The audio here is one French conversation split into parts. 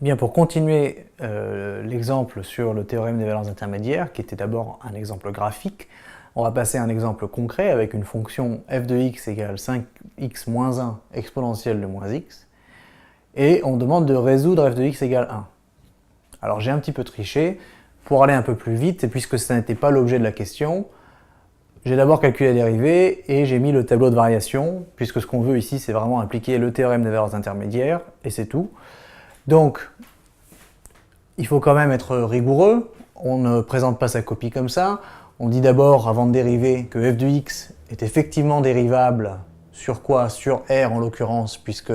Bien, pour continuer l'exemple sur le théorème des valeurs intermédiaires, qui était d'abord un exemple graphique, on va passer à un exemple concret avec une fonction f de x égale 5x moins 1 exponentielle de moins x, et on demande de résoudre f de x égale 1. Alors j'ai un petit peu triché, pour aller un peu plus vite, et puisque ça n'était pas l'objet de la question, j'ai d'abord calculé la dérivée et j'ai mis le tableau de variation, puisque ce qu'on veut ici c'est vraiment appliquer le théorème des valeurs intermédiaires, et c'est tout. Donc, il faut quand même être rigoureux, on ne présente pas sa copie comme ça, on dit d'abord, avant de dériver, que f de x est effectivement dérivable sur quoi? Sur R en l'occurrence, puisque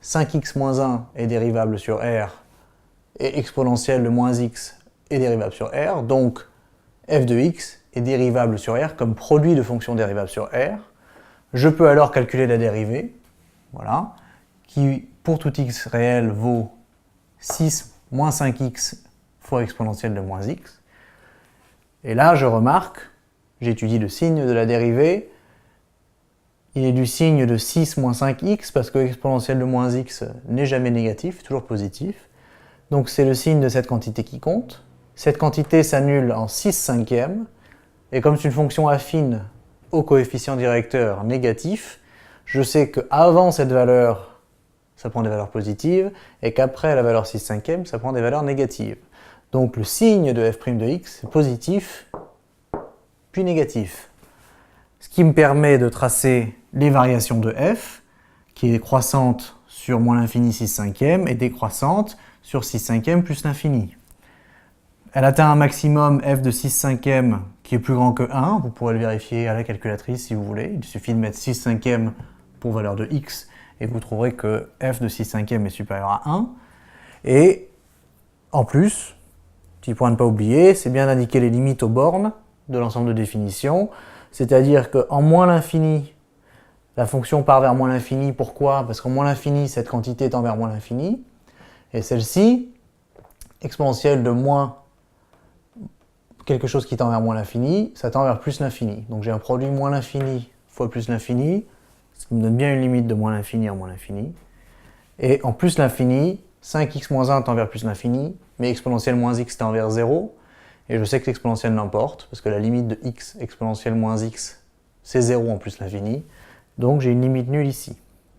5x moins 1 est dérivable sur R, et exponentielle de moins x est dérivable sur R, donc f de x est dérivable sur R comme produit de fonctions dérivables sur R. Je peux alors calculer la dérivée, voilà, qui pour tout x réel vaut 6 moins 5x fois exponentielle de moins x. Et là, je remarque, j'étudie le signe de la dérivée, il est du signe de 6 moins 5x parce que exponentielle de moins x n'est jamais négatif, toujours positif. Donc c'est le signe de cette quantité qui compte. Cette quantité s'annule en 6 cinquièmes, et comme c'est une fonction affine au coefficient directeur négatif, je sais qu'avant cette valeur, ça prend des valeurs positives, et qu'après la valeur 6 cinquièmes, ça prend des valeurs négatives. Donc le signe de f' de x est positif, puis négatif. Ce qui me permet de tracer les variations de f, qui est croissante sur moins l'infini 6 cinquièmes, et décroissante sur 6 cinquièmes plus l'infini. Elle atteint un maximum f de 6 cinquièmes qui est plus grand que 1, vous pourrez le vérifier à la calculatrice si vous voulez, il suffit de mettre 6 cinquièmes pour valeur de x, et vous trouverez que f de 6 cinquièmes est supérieur à 1. Et en plus, petit point à ne pas oublier, c'est bien d'indiquer les limites aux bornes de l'ensemble de définitions, c'est-à-dire qu'en moins l'infini, la fonction part vers moins l'infini. Pourquoi? Parce qu'en moins l'infini, cette quantité tend vers moins l'infini, et celle-ci, exponentielle de moins quelque chose qui tend vers moins l'infini, ça tend vers plus l'infini. Donc j'ai un produit moins l'infini fois plus l'infini, ce qui me donne bien une limite de moins l'infini en moins l'infini. Et en plus l'infini, 5x moins 1 tend vers plus l'infini, mais exponentielle moins x tend vers 0. Et je sais que l'exponentielle n'importe, parce que la limite de x exponentielle moins x, c'est 0 en plus l'infini. Donc j'ai une limite nulle ici.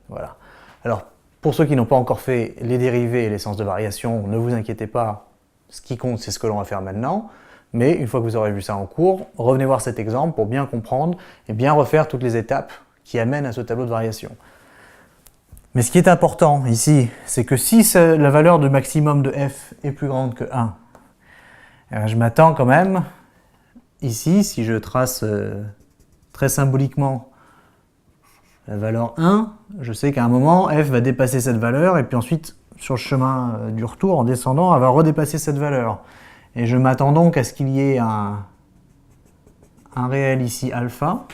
Voilà. Alors, pour ceux qui n'ont pas encore fait les dérivées et les sens de variation, ne vous inquiétez pas, ce qui compte, c'est ce que l'on va faire maintenant. Mais une fois que vous aurez vu ça en cours, revenez voir cet exemple pour bien comprendre et bien refaire toutes les étapes qui amènent à ce tableau de variation. Mais ce qui est important ici, c'est que si la valeur de maximum de f est plus grande que 1, je m'attends quand même, ici, si je trace très symboliquement la valeur 1, je sais qu'à un moment, f va dépasser cette valeur, et puis ensuite, sur le chemin du retour, en descendant, elle va redépasser cette valeur. Et je m'attends donc à ce qu'il y ait un réel ici alpha,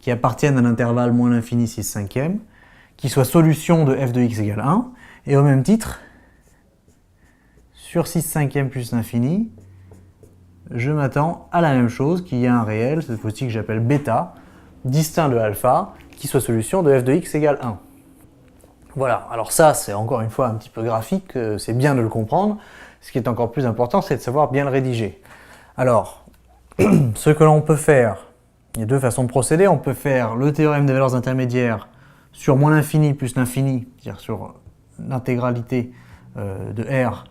qui appartienne à l'intervalle moins l'infini 6 cinquièmes, qui soit solution de f de x égale 1, et au même titre, sur 6 cinquièmes plus l'infini, je m'attends à la même chose, qu'il y ait un réel, cette fois-ci que j'appelle bêta, distinct de alpha, qui soit solution de f de x égale 1. Voilà, alors ça c'est encore une fois un petit peu graphique, c'est bien de le comprendre. Ce qui est encore plus important, c'est de savoir bien le rédiger. Alors, ce que l'on peut faire, il y a deux façons de procéder. On peut faire le théorème des valeurs intermédiaires sur moins l'infini plus l'infini, c'est-à-dire sur l'intégralité de R,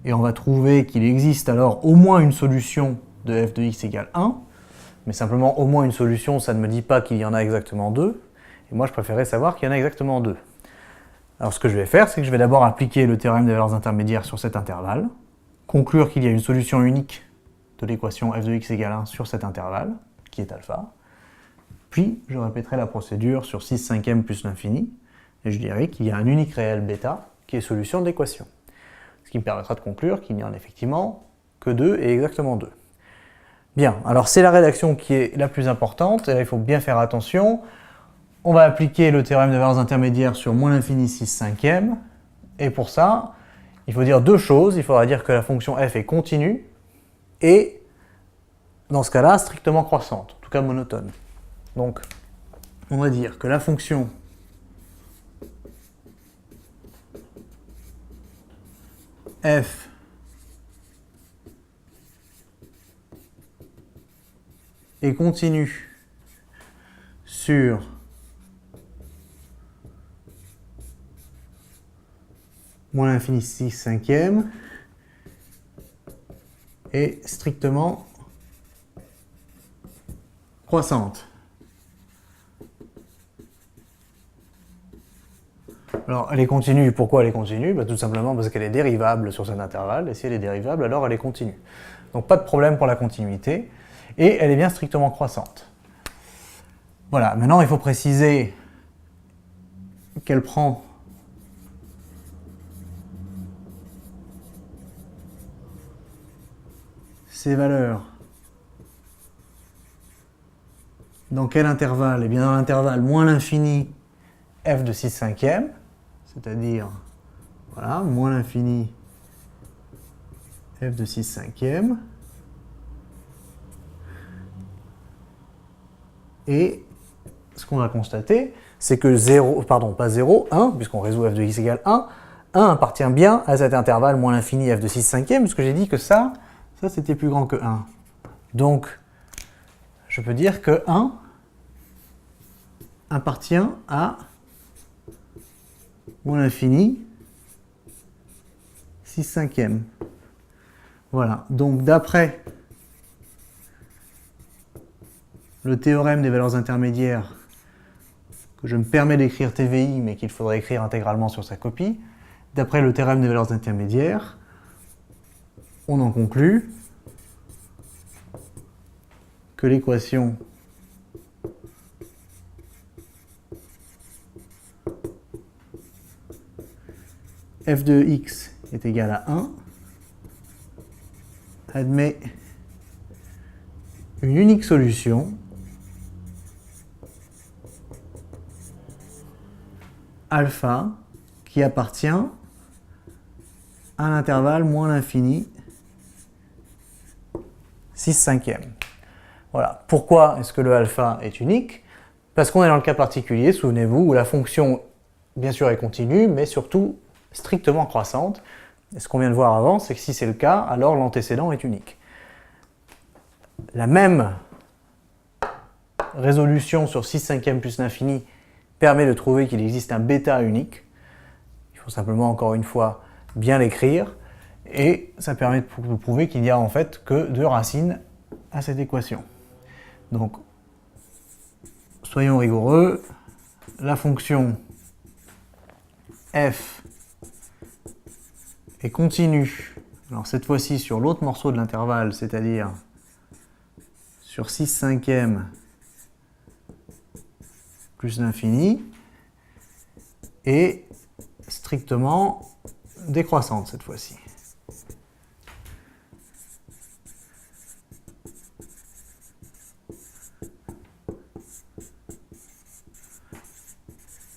et on va trouver qu'il existe alors au moins une solution de f de x égale 1, mais simplement au moins une solution, ça ne me dit pas qu'il y en a exactement deux, et moi je préférais savoir qu'il y en a exactement deux. Alors ce que je vais faire, c'est que je vais d'abord appliquer le théorème des valeurs intermédiaires sur cet intervalle, conclure qu'il y a une solution unique de l'équation f de x égale 1 sur cet intervalle, qui est alpha, puis je répéterai la procédure sur 6 cinquièmes plus l'infini, et je dirai qu'il y a un unique réel bêta qui est solution de l'équation. Ce qui me permettra de conclure qu'il n'y en a effectivement que deux et exactement deux. Bien, alors c'est la rédaction qui est la plus importante, et là il faut bien faire attention. On va appliquer le théorème des valeurs intermédiaires sur moins l'infini 6 cinquièmes, et pour ça, il faut dire deux choses. Il faudra dire que la fonction f est continue, et dans ce cas-là, strictement croissante, en tout cas monotone. Donc, on va dire que la fonction f est continu sur moins l'infini 6 cinquièmes est strictement croissante. Alors, elle est continue. Pourquoi elle est continue? Tout simplement parce qu'elle est dérivable sur cet intervalle, et si elle est dérivable, alors elle est continue. Donc pas de problème pour la continuité, et elle est bien strictement croissante. Voilà, maintenant il faut préciser qu'elle prend ces valeurs dans quel intervalle? Eh bien dans l'intervalle moins l'infini f de 6 cinquièmes, c'est-à-dire, voilà, moins l'infini f de 6 cinquièmes, et ce qu'on va constater, c'est que 0, pardon, pas 0, 1, puisqu'on résout f de x égale 1, 1 appartient bien à cet intervalle moins l'infini f de 6 cinquièmes, puisque j'ai dit que ça c'était plus grand que 1. Donc, je peux dire que 1 appartient à moins l'infini 6 cinquièmes. Voilà, donc d'après le théorème des valeurs intermédiaires, que je me permets d'écrire TVI, mais qu'il faudrait écrire intégralement sur sa copie, d'après le théorème des valeurs intermédiaires, on en conclut que l'équation f de x est égale à 1 admet une unique solution alpha qui appartient à l'intervalle moins l'infini 6 cinquièmes. Voilà. Pourquoi est-ce que le alpha est unique? Parce qu'on est dans le cas particulier, souvenez-vous, où la fonction, bien sûr, est continue, mais surtout strictement croissante. Et ce qu'on vient de voir avant, c'est que si c'est le cas, alors l'antécédent est unique. La même résolution sur 6 cinquièmes plus l'infini permet de trouver qu'il existe un bêta unique. Il faut simplement, encore une fois, bien l'écrire. Et ça permet de prouver qu'il n'y a en fait que 2 racines à cette équation. Donc, soyons rigoureux. La fonction f est continue. Alors cette fois-ci sur l'autre morceau de l'intervalle, c'est-à-dire sur 6 cinquièmes plus l'infini, et strictement décroissante cette fois-ci.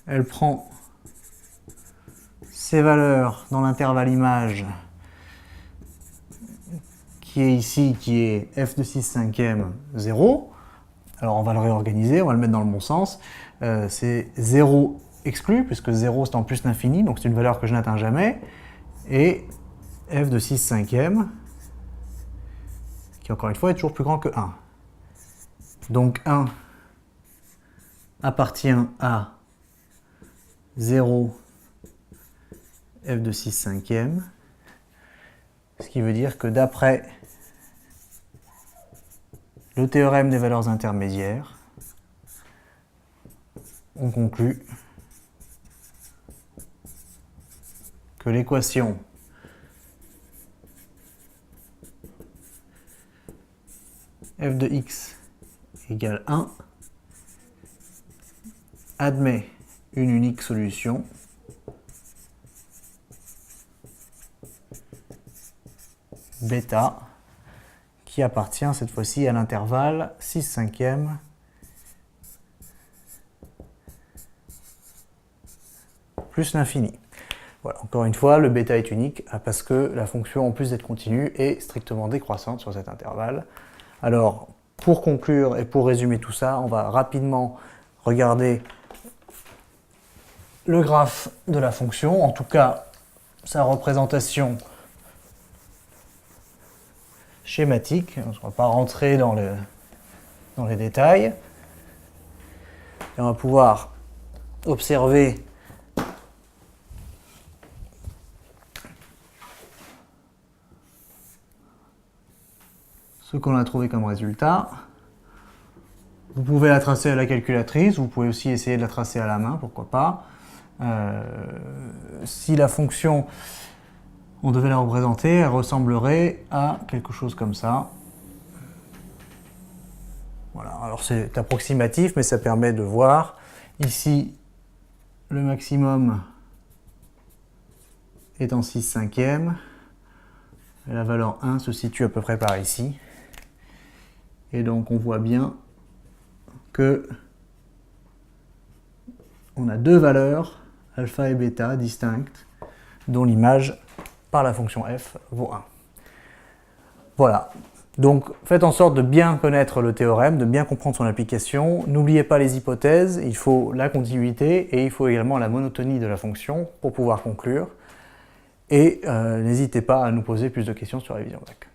Elle prend ces valeurs dans l'intervalle image qui est ici, qui est f de 6 cinquièmes 0. Alors on va le réorganiser, on va le mettre dans le bon sens. C'est 0 exclu, puisque 0 c'est en plus l'infini, donc c'est une valeur que je n'atteins jamais. Et f de 6 cinquièmes, qui encore une fois est toujours plus grand que 1. Donc 1 appartient à 0 f de 6 cinquièmes, ce qui veut dire que d'après le théorème des valeurs intermédiaires, on conclut que l'équation f de x égale 1 admet une unique solution bêta qui appartient cette fois-ci à l'intervalle 6 cinquièmes plus l'infini. Voilà, encore une fois, le bêta est unique parce que la fonction, en plus d'être continue, est strictement décroissante sur cet intervalle. Alors, pour conclure et pour résumer tout ça, on va rapidement regarder le graphe de la fonction, en tout cas sa représentation schématique. On ne va pas rentrer dans les détails. Et on va pouvoir observer ce qu'on a trouvé comme résultat. Vous pouvez la tracer à la calculatrice, vous pouvez aussi essayer de la tracer à la main, pourquoi pas. Si la fonction, on devait la représenter, elle ressemblerait à quelque chose comme ça. Voilà, alors c'est approximatif, mais ça permet de voir. Ici, le maximum est en 6/5. Et la valeur 1 se situe à peu près par ici. Et donc on voit bien que on a deux valeurs, alpha et bêta, distinctes, dont l'image par la fonction f vaut 1. Voilà. Donc faites en sorte de bien connaître le théorème, de bien comprendre son application. N'oubliez pas les hypothèses, il faut la continuité et il faut également la monotonie de la fonction pour pouvoir conclure. Et n'hésitez pas à nous poser plus de questions sur Révision Bac.